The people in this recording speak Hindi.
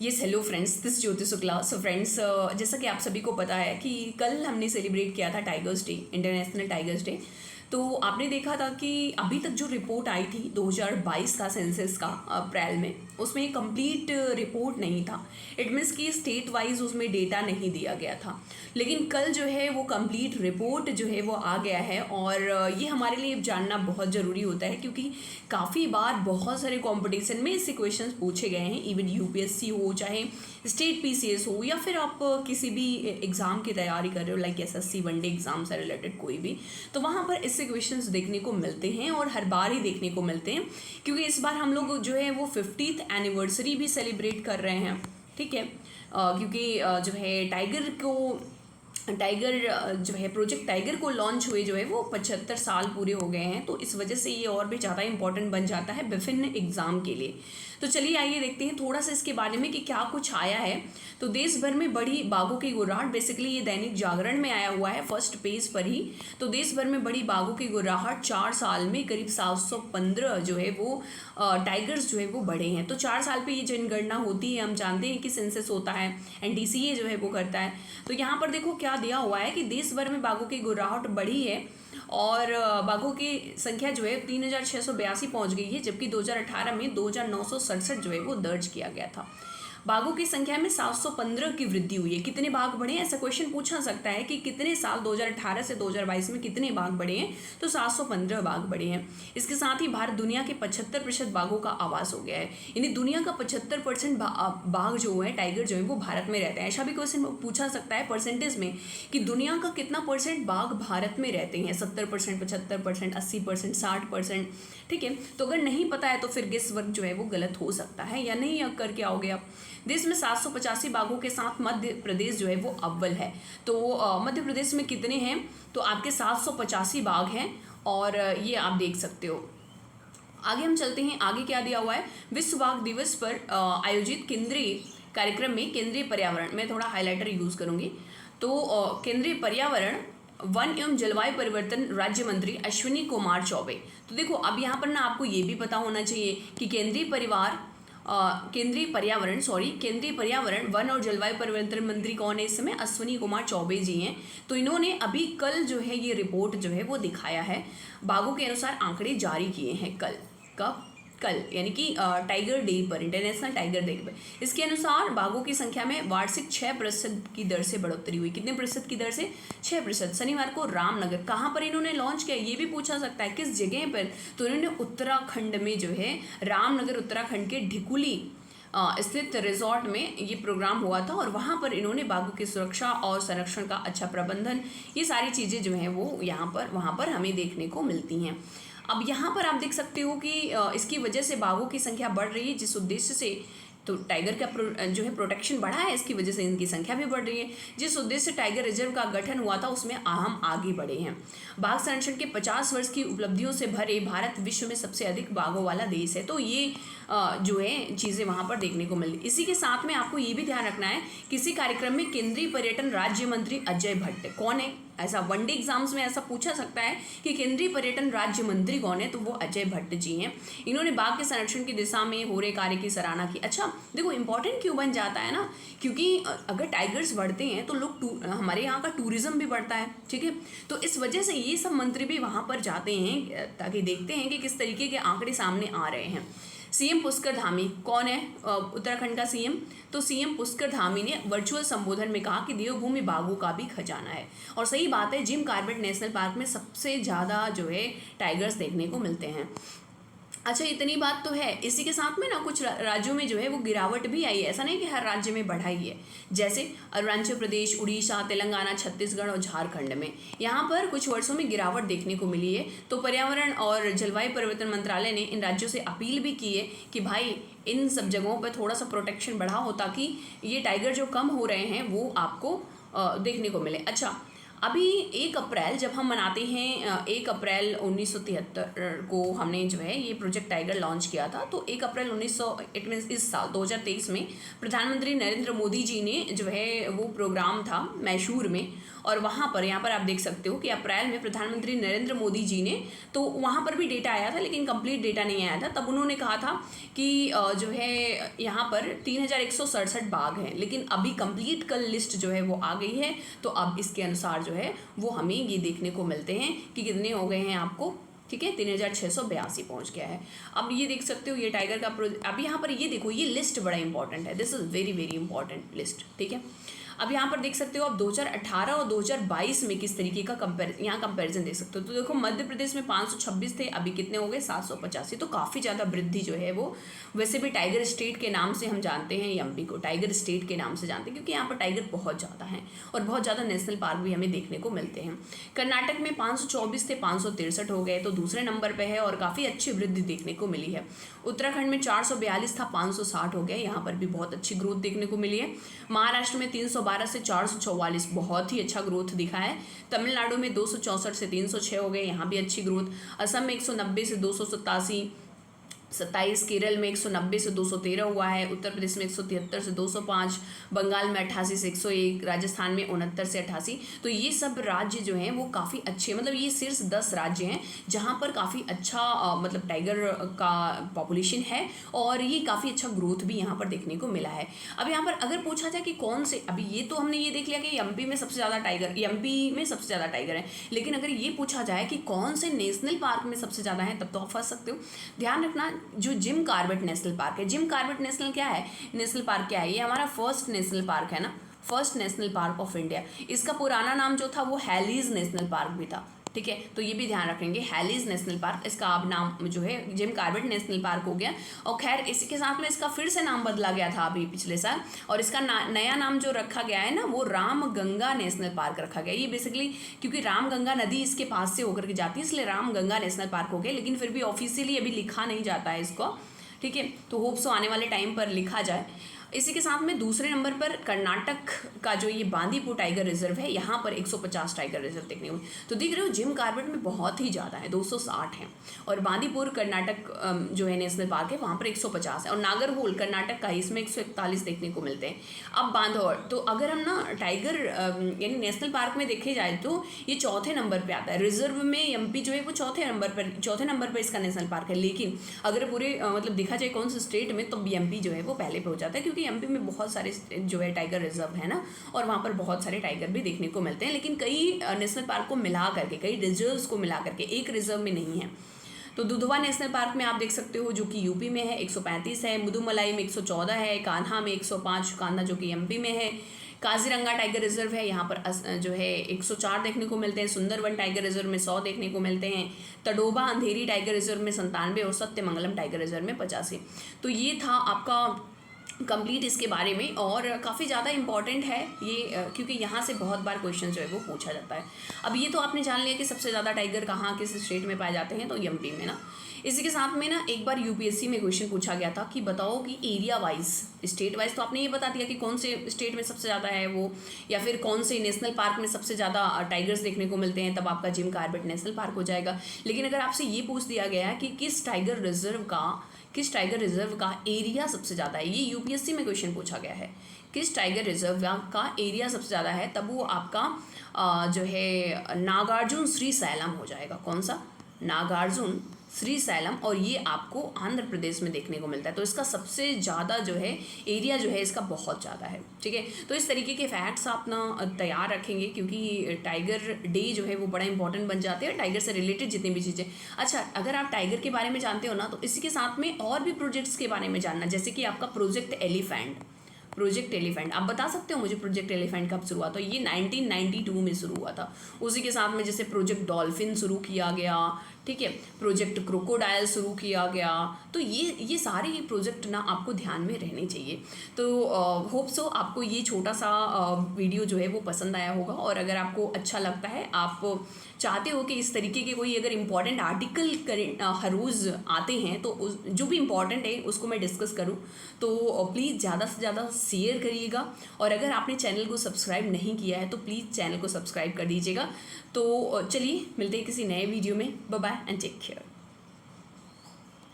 Yes hello friends, this Jyoti Shukla. So friends, जैसा कि आप सभी को पता है कि कल हमने सेलिब्रेट किया था tigers day, international tigers day. तो आपने देखा था कि अभी तक जो रिपोर्ट आई थी 2022 का सेंसस का अप्रैल में, उसमें कंप्लीट रिपोर्ट नहीं था। इट मीन्स कि स्टेट वाइज उसमें डेटा नहीं दिया गया था। लेकिन कल जो है वो कंप्लीट रिपोर्ट जो है वो आ गया है, और ये हमारे लिए जानना बहुत ज़रूरी होता है क्योंकि काफ़ी बार बहुत सारे कंपटीशन में इससे क्वेश्चंस पूछे गए हैं। इवन यूपीएससी हो, चाहे स्टेट पीसीएस हो, या फिर आप किसी भी एग्ज़ाम की तैयारी कर रहे हो, लाइक एसएससी वनडे एग्ज़ाम से रिलेटेड कोई भी, तो वहाँ पर इससे क्वेश्चंस देखने को मिलते हैं और हर बार ही देखने को मिलते हैं। क्योंकि इस बार हम लोग जो है वो 50th एनिवर्सरी भी सेलिब्रेट कर रहे हैं, ठीक है। क्योंकि जो है टाइगर जो है प्रोजेक्ट टाइगर को लॉन्च हुए जो है वो 75 साल पूरे हो गए हैं। तो इस वजह से ये और भी ज़्यादा इंपॉर्टेंट बन जाता है विभिन्न एग्ज़ाम के लिए। तो चलिए आइए देखते हैं थोड़ा सा इसके बारे में कि क्या कुछ आया है। तो देश भर में बढ़ी बाघों की गुर्राहट, बेसिकली ये दैनिक जागरण में आया हुआ है फर्स्ट पेज पर ही। तो देश भर में बढ़ी बाघों की गुर्राहट, 4 साल में करीब 715 जो है वो टाइगर्स जो है वो बढ़े हैं। तो 4 साल पे ये जनगणना होती है, हम जानते हैं कि सेंसस होता है, एनडीसीए जो है वो करता है। तो यहाँ पर देखो क्या दिया हुआ है कि देश भर में बाघों की गुर्राहट बढ़ी है और बाघों की संख्या जो है 3682 पहुंच गई है, जबकि 2018 में 2967 जो है वो दर्ज किया गया था। बाघों की संख्या में 715 की वृद्धि हुई है। कितने बाघ बढ़े हैं, ऐसा क्वेश्चन पूछा सकता है कि कितने साल 2018 से 2022 में कितने बाघ बढ़े हैं, तो 715 बाघ बढ़े हैं। इसके साथ ही भारत दुनिया के 75% बाघों का आवास हो गया है। यानी दुनिया का 75% बाघ जो है, टाइगर जो है वो भारत में रहते हैं। ऐसा भी क्वेश्चन पूछा सकता है परसेंटेज में कि दुनिया का कितना परसेंट बाघ भारत में रहते हैं, 70%, 75%, 80%, 60%, ठीक है। तो अगर नहीं पता है तो फिर गेस वर्क जो है वो गलत हो सकता है या नहीं करके आओगे आप। देश में 785 बाघों के साथ मध्य प्रदेश जो है वो अव्वल है। तो मध्य प्रदेश में कितने हैं, तो आपके 785 बाघ हैं, और ये आप देख सकते हो। आगे हम चलते हैं, आगे क्या दिया हुआ है। विश्व बाघ दिवस पर आयोजित केंद्रीय कार्यक्रम में केंद्रीय पर्यावरण, मैं थोड़ा हाईलाइटर यूज़ करूँगी। तो केंद्रीय पर्यावरण, वन एवं जलवायु परिवर्तन राज्य मंत्री अश्विनी कुमार चौबे। तो देखो अब यहाँ पर ना आपको ये भी पता होना चाहिए कि केंद्रीय पर्यावरण वन और जलवायु परिवर्तन मंत्री कौन है इस समय, अश्विनी कुमार चौबे जी हैं। तो इन्होंने अभी कल जो है ये रिपोर्ट जो है वो दिखाया है। बाघों के अनुसार आंकड़े जारी किए हैं कल। कब? कल, यानी कि टाइगर डे पर, इंटरनेशनल टाइगर डे पर। इसके अनुसार बाघों की संख्या में वार्षिक 6% की दर से बढ़ोतरी हुई। कितने प्रतिशत की दर से? 6%। शनिवार को रामनगर, कहाँ पर इन्होंने लॉन्च किया ये भी पूछा सकता है, किस जगह पर, तो इन्होंने उत्तराखंड में जो है, रामनगर उत्तराखंड के ढिकुली स्थित रिजॉर्ट में ये प्रोग्राम हुआ था, और वहाँ पर इन्होंने बाघों की सुरक्षा और संरक्षण का अच्छा प्रबंधन, ये सारी चीज़ें जो हैं वो वहाँ पर हमें देखने को मिलती हैं। अब यहाँ पर आप देख सकते हो कि इसकी वजह से बाघों की संख्या बढ़ रही है, जिस उद्देश्य से, तो टाइगर का जो है प्रोटेक्शन बढ़ा है, इसकी वजह से इनकी संख्या भी बढ़ रही है। जिस उद्देश्य से टाइगर रिजर्व का गठन हुआ था उसमें हम आगे बढ़े हैं। बाघ संरक्षण के 50 वर्ष की उपलब्धियों से भरे भारत विश्व में सबसे अधिक बाघों वाला देश है। तो ये जो है चीज़ें वहाँ पर देखने को मिली। इसी के साथ में आपको ये भी ध्यान रखना है, किसी कार्यक्रम में केंद्रीय पर्यटन राज्य मंत्री अजय भट्ट कौन है, ऐसा वनडे एग्जाम्स में ऐसा पूछा सकता है कि केंद्रीय पर्यटन राज्य मंत्री कौन है, तो वो अजय भट्ट जी हैं। इन्होंने बाघ के संरक्षण की दिशा में हो रहे कार्य की सराहना की। अच्छा देखो इंपॉर्टेंट क्यों बन जाता है ना, क्योंकि अगर टाइगर्स बढ़ते हैं तो लोग हमारे यहाँ का टूरिज्म भी बढ़ता है, ठीक है। तो इस वजह से ये सब मंत्री भी वहाँ पर जाते हैं ताकि देखते हैं कि किस तरीके के आंकड़े सामने आ रहे हैं। सीएम पुष्कर धामी कौन है, उत्तराखंड का सीएम, तो सीएम पुष्कर धामी ने वर्चुअल संबोधन में कहा कि देवभूमि बाघों का भी खजाना है। और सही बात है, जिम कॉर्बेट नेशनल पार्क में सबसे ज़्यादा जो है टाइगर्स देखने को मिलते हैं। अच्छा इतनी बात तो है, इसी के साथ में ना कुछ राज्यों में जो है वो गिरावट भी आई है। ऐसा नहीं कि हर राज्य में बढ़ाई है, जैसे अरुणाचल प्रदेश, उड़ीसा, तेलंगाना, छत्तीसगढ़ और झारखंड में यहाँ पर कुछ वर्षों में गिरावट देखने को मिली है। तो पर्यावरण और जलवायु परिवर्तन मंत्रालय ने इन राज्यों से अपील भी की है कि भाई इन सब जगहों पर थोड़ा सा प्रोटेक्शन बढ़ाओ, ताकि ये टाइगर जो कम हो रहे हैं वो आपको देखने को मिले। अच्छा अभी 1 अप्रैल जब हम मनाते हैं 1 अप्रैल 1973 को हमने जो है ये प्रोजेक्ट टाइगर लॉन्च किया था। तो 1 अप्रैल 1900 इट मीन्स इस साल 2023 में प्रधानमंत्री नरेंद्र मोदी जी ने जो है वो प्रोग्राम था मैसूर में, और वहाँ पर यहाँ पर आप देख सकते हो कि अप्रैल में प्रधानमंत्री नरेंद्र मोदी जी ने, तो वहाँ पर भी डेटा आया था लेकिन कंप्लीट डेटा नहीं आया था। तब उन्होंने कहा था कि जो है यहाँ पर 3167 बाघ हैं, लेकिन अभी कंप्लीट कल लिस्ट जो है वो आ गई है। तो अब इसके अनुसार जो है वो हमें ये देखने को मिलते हैं कि कितने हो गए हैं आपको, ठीक है, 3682 पहुंच गया है। अब ये देख सकते हो ये टाइगर का अब यहाँ पर ये देखो, ये लिस्ट बड़ा इंपॉर्टेंट है, this is very very important list, ठीक है। अब यहाँ पर देख सकते हो आप 2018 और 2022 में किस तरीके का यहाँ कंपैरिजन देख सकते हो। तो देखो मध्य प्रदेश में 526 थे, अभी कितने हो गए 785। तो काफ़ी ज़्यादा वृद्धि जो है वो, वैसे भी टाइगर स्टेट के नाम से हम जानते हैं एमपी को, टाइगर स्टेट के नाम से जानते हैं क्योंकि यहाँ पर टाइगर बहुत ज़्यादा हैं और बहुत ज़्यादा नेशनल पार्क भी हमें देखने को मिलते हैं। कर्नाटक में 524 थे, 563 हो गए, तो दूसरे नंबर पर है और काफ़ी अच्छी वृद्धि देखने को मिली है। उत्तराखंड में 442 था, 560 हो गया, यहाँ पर भी बहुत अच्छी ग्रोथ देखने को मिली है। महाराष्ट्र में 312 से 444, बहुत ही अच्छा ग्रोथ दिखा है। तमिलनाडु में 264 से 306 हो गए, यहाँ भी अच्छी ग्रोथ। असम में 190 से 287, 27, केरल में 190 से 213 हुआ है, उत्तर प्रदेश में 173 से 205, बंगाल में 88 से 101, राजस्थान में 69 से 88। तो ये सब राज्य जो हैं वो काफ़ी अच्छे, मतलब ये शीर्ष 10 राज्य हैं जहाँ पर काफ़ी अच्छा मतलब टाइगर का पॉपुलेशन है और ये काफ़ी अच्छा ग्रोथ भी यहाँ पर देखने को मिला है। अब यहाँ पर अगर पूछा जाए कि कौन से, अभी ये तो हमने ये देख लिया कि एमपी में सबसे ज़्यादा टाइगर है, लेकिन अगर ये पूछा जाए कि कौन से नेशनल पार्क में सबसे ज़्यादा है, तब तो आप फंस सकते हो। ध्यान रखना, जो जिम कॉर्बेट नेशनल पार्क है, जिम कॉर्बेट नेशनल पार्क क्या है, ये हमारा फर्स्ट नेशनल पार्क है ना, first national park of India. इसका पुराना नाम जो था वो हैलीज नेशनल पार्क भी था, ठीक है, तो ये भी ध्यान रखेंगे, हैलीज नेशनल पार्क, इसका अब नाम जो है जिम कॉर्बेट नेशनल पार्क हो गया। और खैर इसी के साथ में इसका फिर से नाम बदला गया था अभी पिछले साल, और इसका नया नाम जो रखा गया है ना वो रामगंगा नेशनल पार्क रखा गया। ये बेसिकली क्योंकि रामगंगा नदी इसके पास से होकर के जाती है, इसलिए रामगंगा नेशनल पार्क हो गया, लेकिन फिर भी ऑफिशियली अभी लिखा नहीं जाता है इसको, ठीक है, तो होप सो आने वाले टाइम पर लिखा जाए। इसी के साथ में दूसरे नंबर पर कर्नाटक का जो ये बांदीपुर टाइगर रिजर्व है, यहाँ पर 150 टाइगर रिजर्व देखने को, तो देख रहे हो जिम कॉर्बेट में बहुत ही ज़्यादा है, 260 हैं, और बांदीपुर कर्नाटक जो है नेशनल पार्क है वहाँ पर 150 है, और नागरहोल कर्नाटक का, इसमें 141 देखने को मिलते हैं। अब बांधवगढ़, तो अगर हम ना टाइगर यानी नेशनल पार्क में देखे जाए तो ये चौथे नंबर पर आता है, रिजर्व में एमपी जो है वो चौथे नंबर पर इसका नेशनल पार्क है। लेकिन अगर पूरे मतलब देखा जाए कौन से स्टेट में, तो एमपी जो है वो पहले पे हो जाता है, क्योंकि एमपी में बहुत सारे जो है टाइगर रिजर्व है ना, और वहाँ पर बहुत सारे टाइगर भी देखने को मिलते हैं। लेकिन कई नेशनल पार्क को मिला करके, कई रिजर्व्स को मिला करके एक रिजर्व में नहीं है। तो दुधवा नेशनल पार्क में आप देख सकते हो जो कि यूपी में है, 135 है, मुदुमलाई में 114 है, कान्हा में 105, कान्हा जो कि एमपी में है, काजीरंगा टाइगर रिजर्व है, यहाँ पर जो है 104 देखने को मिलते हैं, सुंदरवन टाइगर रिजर्व में 100 देखने को मिलते हैं, तडोबा अंधेरी टाइगर रिजर्व में 97 और सत्यमंगलम टाइगर रिजर्व में 85। तो ये था आपका कंप्लीट इसके बारे में, और काफ़ी ज़्यादा इंपॉर्टेंट है ये क्योंकि यहाँ से बहुत बार क्वेश्चन जो है वो पूछा जाता है। अब ये तो आपने जान लिया कि सबसे ज़्यादा टाइगर कहाँ किस स्टेट में पाए जाते हैं, तो एमपी में ना। इसी के साथ में ना एक बार यूपीएससी में क्वेश्चन पूछा गया था कि बताओ कि एरिया वाइज, स्टेट वाइज तो आपने ये बता दिया कि कौन से स्टेट में सबसे ज़्यादा है वो, या फिर कौन से नेशनल पार्क में सबसे ज़्यादा टाइगर्स देखने को मिलते हैं, तब आपका जिम कॉर्बेट नेशनल पार्क हो जाएगा। लेकिन अगर आपसे ये पूछ दिया गया है कि किस टाइगर रिजर्व का एरिया सबसे ज़्यादा है, ये यूपीएससी में क्वेश्चन पूछा गया है, किस टाइगर रिजर्व का एरिया सबसे ज़्यादा है, तब वो आपका जो है नागार्जुन श्री सैलम हो जाएगा। कौन सा? नागार्जुन श्री सैलम, और ये आपको आंध्र प्रदेश में देखने को मिलता है। तो इसका सबसे ज़्यादा जो है एरिया जो है इसका बहुत ज़्यादा है, ठीक है। तो इस तरीके के फैक्ट्स आप ना तैयार रखेंगे, क्योंकि टाइगर डे जो है वो बड़ा इंपॉर्टेंट बन जाते हैं, टाइगर से रिलेटेड जितनी भी चीज़ें। अच्छा, अगर आप टाइगर के बारे में जानते हो ना, तो इसी के साथ में और भी प्रोजेक्ट्स के बारे में जानना, जैसे कि आपका प्रोजेक्ट एलिफेंट, आप बता सकते हो मुझे प्रोजेक्ट एलिफेंट कब शुरू हुआ? तो ये 1992 में शुरू हुआ था। उसी के साथ में जैसे प्रोजेक्ट डॉल्फिन शुरू किया गया, ठीक है, प्रोजेक्ट क्रोकोडाइल शुरू किया गया। तो ये सारे प्रोजेक्ट ना आपको ध्यान में रहने चाहिए। तो होप सो आपको ये छोटा सा वीडियो जो है वो पसंद आया होगा, और अगर आपको अच्छा लगता है, आप चाहते हो कि इस तरीके के कोई अगर इम्पॉर्टेंट आर्टिकल करें हर रोज़ आते हैं तो जो भी इम्पॉर्टेंट है उसको मैं डिस्कस करूं, तो प्लीज़ ज़्यादा से ज़्यादा शेयर करिएगा। और अगर आपने चैनल को सब्सक्राइब नहीं किया है तो प्लीज़ चैनल को सब्सक्राइब कर दीजिएगा। तो चलिए मिलते हैं किसी नए वीडियो में। Bye bye and take care.